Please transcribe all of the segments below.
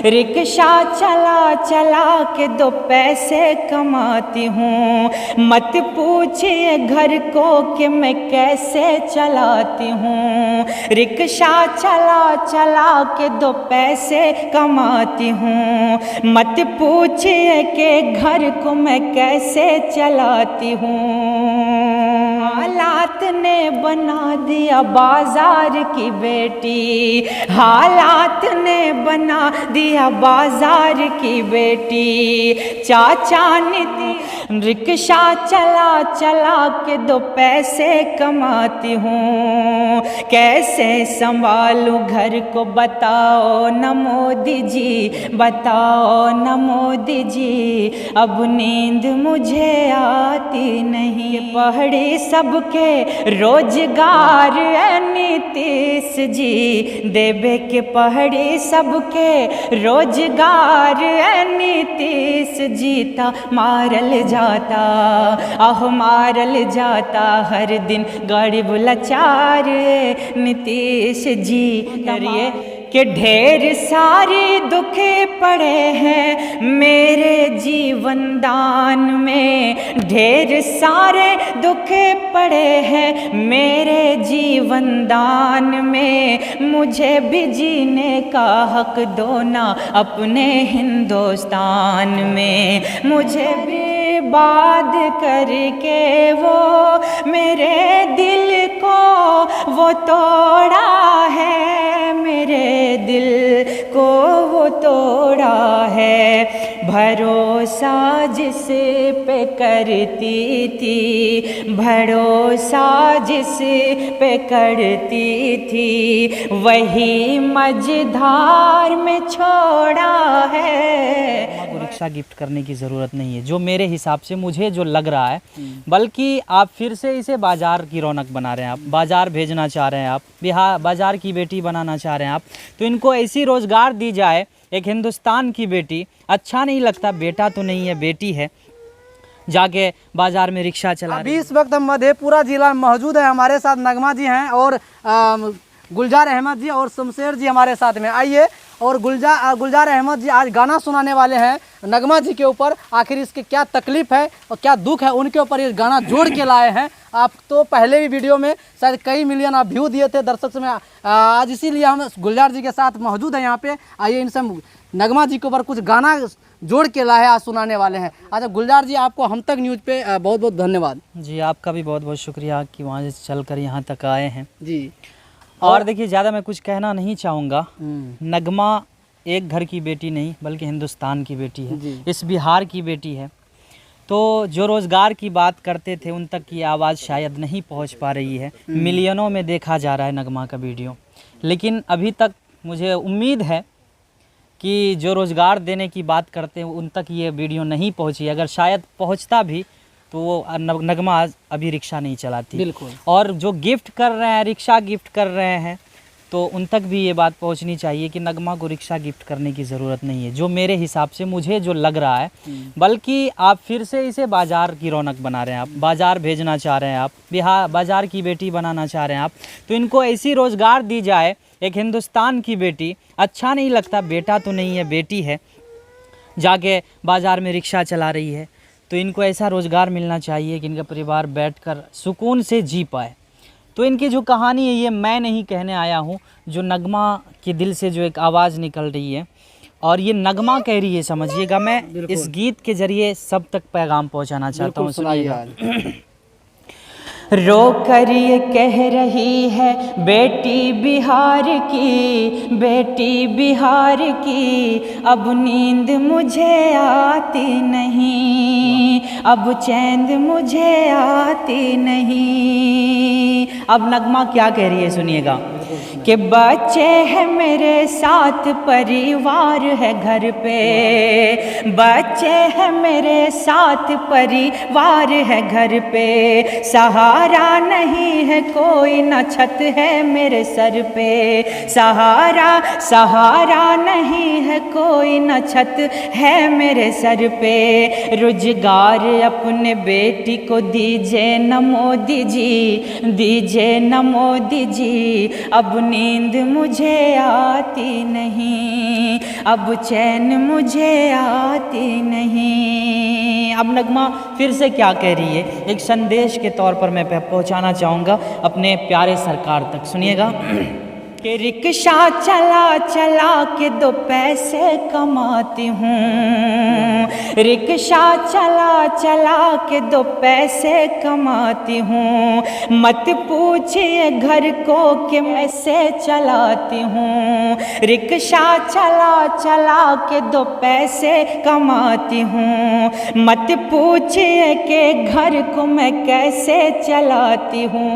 Rickshaw चला चला के 2 पैसे कमाती हूँ। मत पूछिए घर को कि मैं कैसे चलाती हूँ। रिक्शा चला चला के 2 पैसे कमाती हूँ। मत पूछिए कि घर को मैं कैसे चलाती हूँ। हालात ने बना दिया बाजार की बेटी, हालात ने बना दिया बाजार की बेटी। चाचा नीति रिक्शा चला चला के 2 पैसे कमाती हूँ। कैसे संभालूं घर को बताओ न मोदी जी, बताओ न मोदी जी। अब नींद मुझे आती नहीं। पहाड़ी सबके रोजगार नीतीश जी, देवे के पहाड़ी सबके रोजगार नीतीश जीता मारल जाता, आह मारल जाता हर दिन गरीब लाचार नीतीश जी। करिए कि ढेर सारे दुख पड़े हैं मेरे जीवन दान में, ढेर सारे दुख पड़े हैं मेरे जीवन दान में। मुझे भी जीने का हक दो ना अपने हिंदुस्तान में, मुझे भी बात करके वो मेरे दिल को वो तोड़ा है, मेरे दिल को वो तोड़ा है। भरोसा जिस पे करती थी, भरोसा जिस पे करती थी, वही मझधार में छोड़ा है। रिक्शा गिफ्ट करने की ज़रूरत नहीं है, जो मेरे हिसाब से मुझे जो लग रहा है, बल्कि आप फिर से इसे बाज़ार की रौनक बना रहे हैं। आप बाज़ार भेजना चाह रहे हैं, आप बिहार बाज़ार की बेटी बनाना चाह रहे हैं आप, तो इनको ऐसी रोज़गार दी जाए। एक हिंदुस्तान की बेटी, अच्छा नहीं लगता, बेटा तो नहीं है बेटी है, जाके बाज़ार में रिक्शा चला रही है। अभी इस वक्त हम मधेपुरा जिला में मौजूद है। हमारे साथ नगमा जी हैं और गुलजार अहमद जी और शमशेर जी हमारे साथ में। आइए, और गुलजार अहमद जी आज गाना सुनाने वाले हैं नगमा जी के ऊपर। आखिर इसकी क्या तकलीफ़ है और क्या दुख है, उनके ऊपर ये गाना जोड़ के लाए हैं। आप तो पहले भी वीडियो में शायद कई मिलियन आप व्यू दिए थे दर्शक में, आज इसीलिए हम गुलजार जी के साथ मौजूद हैं यहाँ पे। आइए, इनसे नगमा जी के ऊपर कुछ गाना जोड़ के लाए आज सुनाने वाले हैं। अच्छा गुलजार जी, आपको हम तक न्यूज़ पे बहुत बहुत धन्यवाद। जी, आपका भी बहुत बहुत शुक्रिया कि वहाँ से चल कर यहाँ तक आए हैं जी। और देखिए, ज़्यादा मैं कुछ कहना नहीं चाहूँगा। नगमा एक घर की बेटी नहीं बल्कि हिंदुस्तान की बेटी है, इस बिहार की बेटी है। तो जो रोज़गार की बात करते थे उन तक की आवाज़ शायद नहीं पहुंच पा रही है। मिलियनों में देखा जा रहा है नगमा का वीडियो, लेकिन अभी तक मुझे उम्मीद है कि जो रोज़गार देने की बात करते हैं उन तक ये वीडियो नहीं पहुंची। अगर शायद पहुंचता भी तो वो नगमा अभी रिक्शा नहीं चलाती। बिल्कुल। और जो गिफ्ट कर रहे हैं, रिक्शा गिफ्ट कर रहे हैं, तो उन तक भी ये बात पहुंचनी चाहिए कि नगमा को रिक्शा गिफ्ट करने की ज़रूरत नहीं है, जो मेरे हिसाब से मुझे जो लग रहा है। बल्कि आप फिर से इसे बाज़ार की रौनक बना रहे हैं। आप बाज़ार भेजना चाह रहे हैं, आप बिहार बाज़ार की बेटी बनाना चाह रहे हैं आप, तो इनको ऐसी रोज़गार दी जाए। एक हिंदुस्तान की बेटी, अच्छा नहीं लगता, बेटा तो नहीं है बेटी है, जाके बाज़ार में रिक्शा चला रही है, तो इनको ऐसा रोज़गार मिलना चाहिए कि इनका परिवार बैठकर सुकून से जी पाए। तो इनकी जो कहानी है ये मैं नहीं कहने आया हूँ, जो नगमा के दिल से जो एक आवाज़ निकल रही है और ये नगमा कह रही है, समझिएगा। मैं इस गीत के ज़रिए सब तक पैगाम पहुँचाना चाहता हूँ, सुनिएगा। रो कर ये कह रही है बेटी बिहार की, बेटी बिहार की, अब नींद मुझे आती नहीं, अब चैन मुझे आती नहीं। अब नगमा क्या कह रही है सुनिएगा कि बच्चे हैं मेरे साथ, परिवार है घर पे, बच्चे हैं मेरे साथ, परिवार है घर पे, सहारा नहीं है कोई, न छत है मेरे सर पे, सहारा सहारा नहीं है कोई, न छत है मेरे सर पे। रोजगार अपने बेटी को दीजिए न मोदी जी, दीजिए न मोदी जी, अब नींद मुझे आती नहीं, अब चैन मुझे आती नहीं। अब नगमा फिर से क्या कह रही है, एक संदेश के तौर पर मैं पहुंचाना चाहूँगा अपने प्यारे सरकार तक, सुनिएगा। कि रिक्शा चला चला के 2 पैसे कमाती हूँ, रिक्शा चला चला के 2 पैसे कमाती हूँ। मत पूछिए घर को कि कैसे चलाती हूँ, रिक्शा चला चला के 2 पैसे कमाती हूँ। मत पूछिए कि घर को मैं कैसे चलाती हूँ।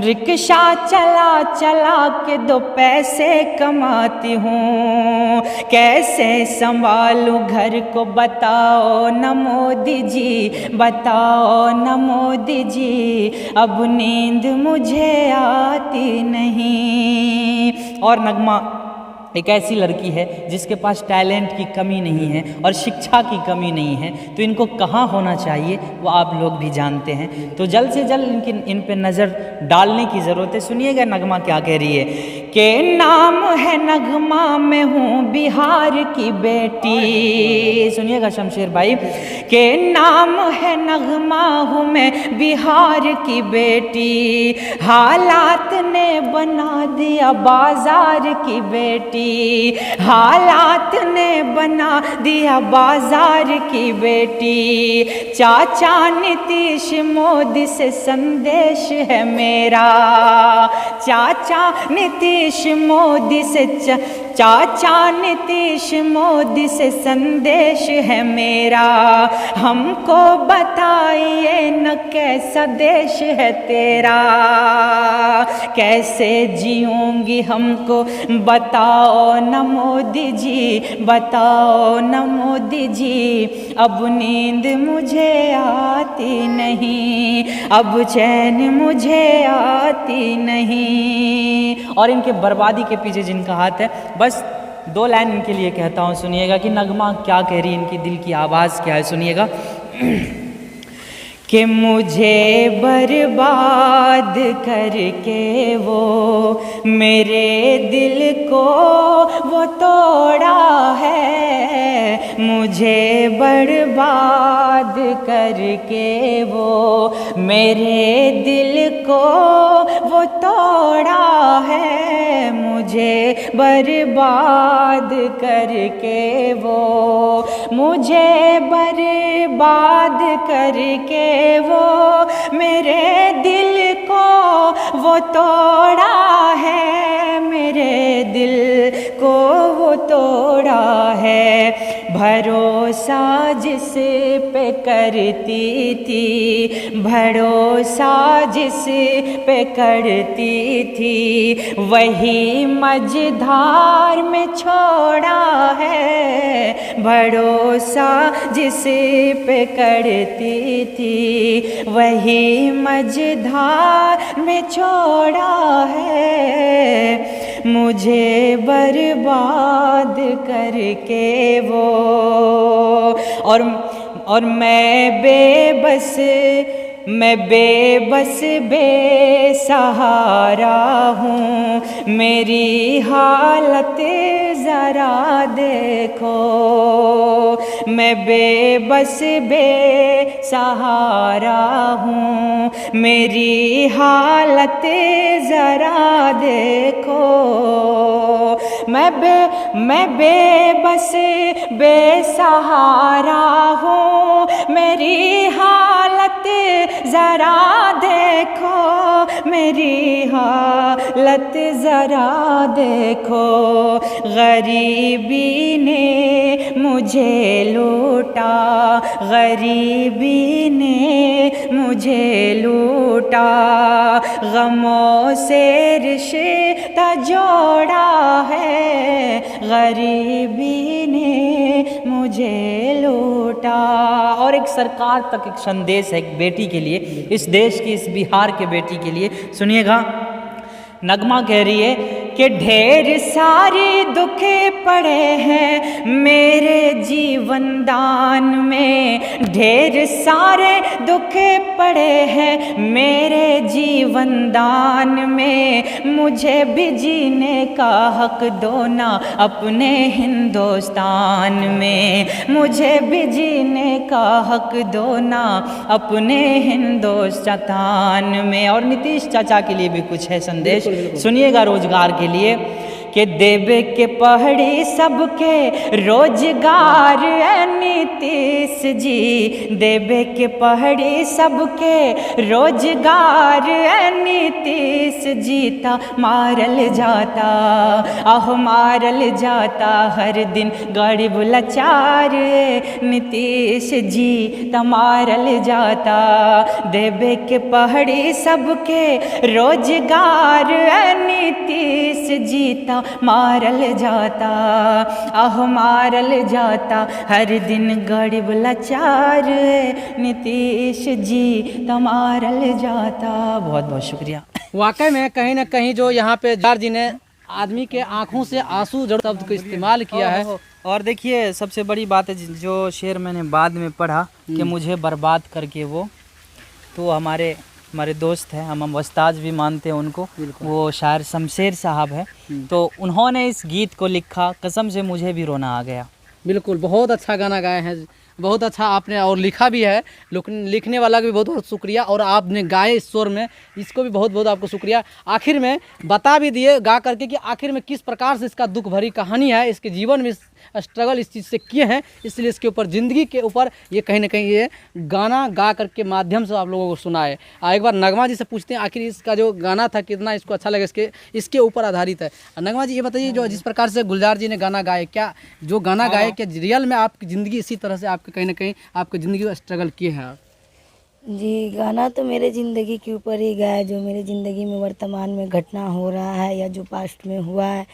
रिक्शा चला चला के 2 पैसे कमाती हूँ, कैसे संभालूं घर को बताओ न मोदी जी, बताओ न मोदी जी। अब नींद मुझे आती नहीं। और नगमा एक ऐसी लड़की है जिसके पास टैलेंट की कमी नहीं है और शिक्षा की कमी नहीं है, तो इनको कहाँ होना चाहिए वो आप लोग भी जानते हैं। तो जल्द से जल्द इन पे नज़र डालने की ज़रूरत है। सुनिएगा नगमा क्या कह रही है के नाम है नगमा, मैं हूँ बिहार की बेटी। सुनिएगा शमशेर भाई, के नाम है नगमा, हूँ मैं बिहार की बेटी। हालात ने बना दिया बाजार की बेटी, हालात ने बना दिया बाजार की बेटी। चाचा नीतीश मोदी से संदेश है मेरा, चाचा नीतीश मोदी से चाचा नीतीश मोदी से संदेश है मेरा। हमको बताइए न कैसा देश है तेरा, कैसे जीऊंगी हमको बताओ न मोदी जी, बताओ न मोदी जी। अब नींद मुझे आती नहीं, अब चैन मुझे आती नहीं। और इनके बर्बादी के पीछे जिनका हाथ है, बस 2 लाइन इनके लिए कहता हूँ, सुनिएगा कि नगमा क्या कह रही है, इनकी दिल की आवाज़ क्या है, सुनिएगा। कि मुझे बर्बाद करके वो मेरे दिल को वो तोड़ा है, मुझे बर्बाद करके वो मेरे दिल को वो तोड़ा है, मुझे बर्बाद करके वो, मुझे बर्बाद करके वो मेरे दिल को वो तोड़ा है, मेरे दिल को वो तोड़ा है। भरोसा जिस पे करती थी, भरोसा जिस पे करती थी, वही मझधार में छोड़ा है। भरोसा जिस पे करती थी, वही मझधार में छोड़ा है, मुझे बर्बाद करके वो। और मैं बेबस बेसहारा हूँ, मेरी हालत ज़रा देखो। मैं बेबस बेसहारा हूँ, मेरी हालत ज़रा देखो। मैं बेबस बेसहारा हूँ, मेरी हालत ज़रा देखो, मेरी हालत ज़रा देखो। गरीबी ने मुझे लूटा, गरीबी ने मुझे लूटा, गमों से रिश्ता जोड़ा है, गरीबी ने मुझे लूटा। और एक सरकार तक एक संदेश है, एक बेटी के लिए, इस देश की, इस बिहार के बेटी के लिए, सुनिएगा। नगमा कह रही है कि ढेर सारे दुख पड़े हैं मेरे जीवन दान में, ढेर सारे दुख पड़े हैं मेरे जीवन दान में, मुझे भी जीने का हक दो ना अपने हिंदुस्तान में, मुझे भी जीने का हक दो ना अपने हिंदुस्तान में। और नीतीश चाचा के लिए भी कुछ है संदेश, सुनिएगा रोजगार के लिए कि देवे के पहाड़ी सबके रोजगार है नीतीश जी, देवे के पहाड़ी सबके रोजगार है नीतीश जीता मारल जाता, आह मारल जाता हर दिन गरीब लाचार नीतीश जी मारल जाता, देवे के पहाड़ी सबके रोजगार है नीतीश जीता मारल जाता, आह मारल जाता हर दिन गरीब लाचार नीतीश जी मारल जाता। बहुत बहुत शुक्रिया। वाकई में कहीं ना कहीं जो यहाँ पे जार जी ने आदमी के आंखों से आंसू जड़ शब्द को इस्तेमाल किया है। और देखिए सबसे बड़ी बात है जो शेर मैंने बाद में पढ़ा कि मुझे बर्बाद करके वो हमारे दोस्त हैं, हम उस्ताद भी मानते हैं उनको, वो शायर शमशेर साहब है, तो उन्होंने इस गीत को लिखा, कसम से मुझे भी रोना आ गया। बिल्कुल, बहुत अच्छा गाना गाए हैं, बहुत अच्छा आपने और लिखा भी है, लिखने वाला का भी बहुत बहुत शुक्रिया, और आपने गाए इस स्वर में, इसको भी बहुत बहुत आपको शुक्रिया। आखिर में बता भी दिए गा करके कि आखिर में किस प्रकार से इसका दुख भरी कहानी है, इसके जीवन में स्ट्रगल इस चीज़ से किए हैं, इसलिए इसके ऊपर ज़िंदगी के ऊपर ये कहीं ना कहीं ये गाना गा करके माध्यम से आप लोगों को सुनाए। एक बार नगमा जी से पूछते हैं आखिर इसका जो गाना था कितना इसको अच्छा लगा, इसके ऊपर आधारित है। नगमा जी ये बताइए, जो जिस प्रकार से गुलजार जी ने गाना गाए, क्या जो गाना गाए क्या रियल में आपकी ज़िंदगी इसी तरह से आपके कहीं ना कहीं आपकी ज़िंदगी में स्ट्रगल किए हैं आप? जी, गाना तो मेरे ज़िंदगी के ऊपर ही गाया, जो मेरे ज़िंदगी में वर्तमान में घटना हो रहा है या जो पास्ट में हुआ है,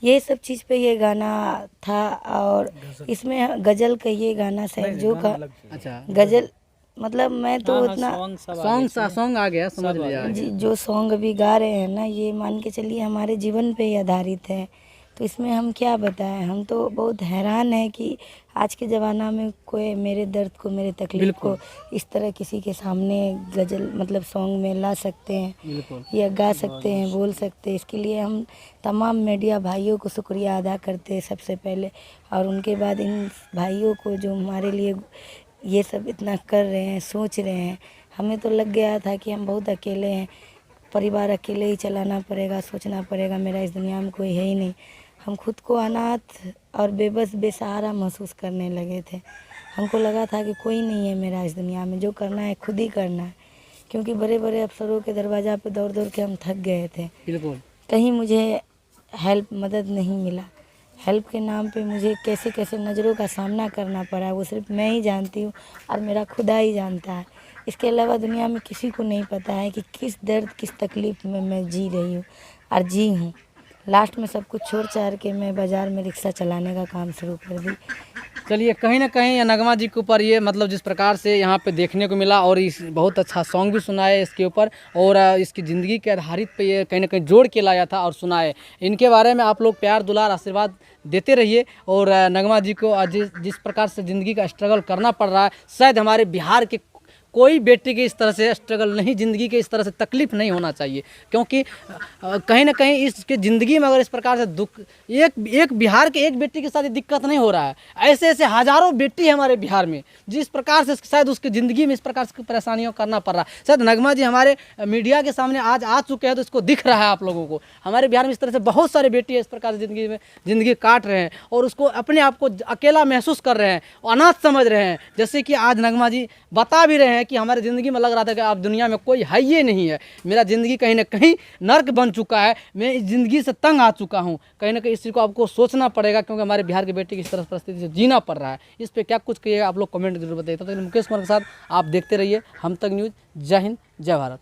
ये सब चीज़ पे ये गाना था। और इसमें गज़ल का ये गाना शायद जो का अच्छा गज़ल मतलब मैं तो उतना सॉन्ग आ गया, समझ लिया। जी, जो सॉन्ग अभी गा रहे हैं ना, ये मान के चलिए हमारे जीवन पे ही आधारित है, तो इसमें हम क्या बताएं। हम तो बहुत हैरान हैं कि आज के ज़माना में कोई मेरे दर्द को, मेरे तकलीफ़ को इस तरह किसी के सामने गज़ल मतलब सॉन्ग में ला सकते हैं या गा सकते हैं, बोल सकते हैं। इसके लिए हम तमाम मीडिया भाइयों को शुक्रिया अदा करते हैं सबसे पहले, और उनके बाद इन भाइयों को जो हमारे लिए ये सब इतना कर रहे हैं, सोच रहे हैं। हमें तो लग गया था कि हम बहुत अकेले हैं, परिवार अकेले ही चलाना पड़ेगा, सोचना पड़ेगा, मेरा इस दुनिया में कोई है ही नहीं। हम खुद को अनाथ और बेबस बेसहारा महसूस करने लगे थे। हमको लगा था कि कोई नहीं है मेरा इस दुनिया में, जो करना है खुद ही करना है, क्योंकि बड़े बड़े अफसरों के दरवाज़ा पे दौड़ दौड़ के हम थक गए थे। बिल्कुल, कहीं मुझे हेल्प मदद नहीं मिला। हेल्प के नाम पे मुझे कैसे कैसे नज़रों का सामना करना पड़ा, वो सिर्फ मैं ही जानती हूँ और मेरा खुदा ही जानता है। इसके अलावा दुनिया में किसी को नहीं पता है कि किस दर्द किस तकलीफ़ में मैं जी रही हूँ और जी हूँ। लास्ट में सब कुछ छोड़ छाड़ के मैं बाज़ार में रिक्शा चलाने का काम शुरू कर दी। चलिए, कहीं ना कहीं नगमा जी के ऊपर ये मतलब जिस प्रकार से यहाँ पे देखने को मिला, और इस बहुत अच्छा सॉन्ग भी सुनाए इसके ऊपर, और इसकी ज़िंदगी के आधारित पे ये कहीं ना कहीं जोड़ के लाया था और सुनाए। इनके बारे में आप लोग प्यार दुलार आशीर्वाद देते रहिए। और नगमा जी को जिस प्रकार से ज़िंदगी का स्ट्रगल करना पड़ रहा है, शायद हमारे बिहार के कोई बेटी के इस तरह से स्ट्रगल नहीं, ज़िंदगी के इस तरह से तकलीफ़ नहीं होना चाहिए, क्योंकि कहीं ना कहीं इसके ज़िंदगी में अगर इस प्रकार से दुख एक बिहार के एक बेटी के साथ ये दिक्कत नहीं हो रहा है, ऐसे ऐसे हज़ारों बेटी है हमारे बिहार में जिस प्रकार से शायद उसकी ज़िंदगी में इस प्रकार से परेशानियों करना पड़ रहा है। शायद नगमा जी हमारे मीडिया के सामने आज आ चुके हैं तो इसको दिख रहा है आप लोगों को। हमारे बिहार में इस तरह से बहुत सारे बेटी है इस प्रकार से ज़िंदगी काट रहे हैं और उसको अपने आप को अकेला महसूस कर रहे हैं, अनाथ समझ रहे हैं। जैसे कि आज नगमा जी बता भी रहे हैं कि हमारी ज़िंदगी में लग रहा था कि अब दुनिया में कोई है ही नहीं है, मेरा ज़िंदगी कहीं ना कहीं नर्क बन चुका है, मैं इस ज़िंदगी से तंग आ चुका हूँ। कहीं ना कहीं इस चीज़ को आपको सोचना पड़ेगा, क्योंकि हमारे बिहार के बेटे की इस तरह परिस्थिति से जीना पड़ रहा है। इस पर क्या कुछ कहिएगा आप लोग कमेंट जरूर बताइए। तो मुकेश कुमार के साथ आप देखते रहिए हम तक न्यूज़। जय हिंद, जय भारत।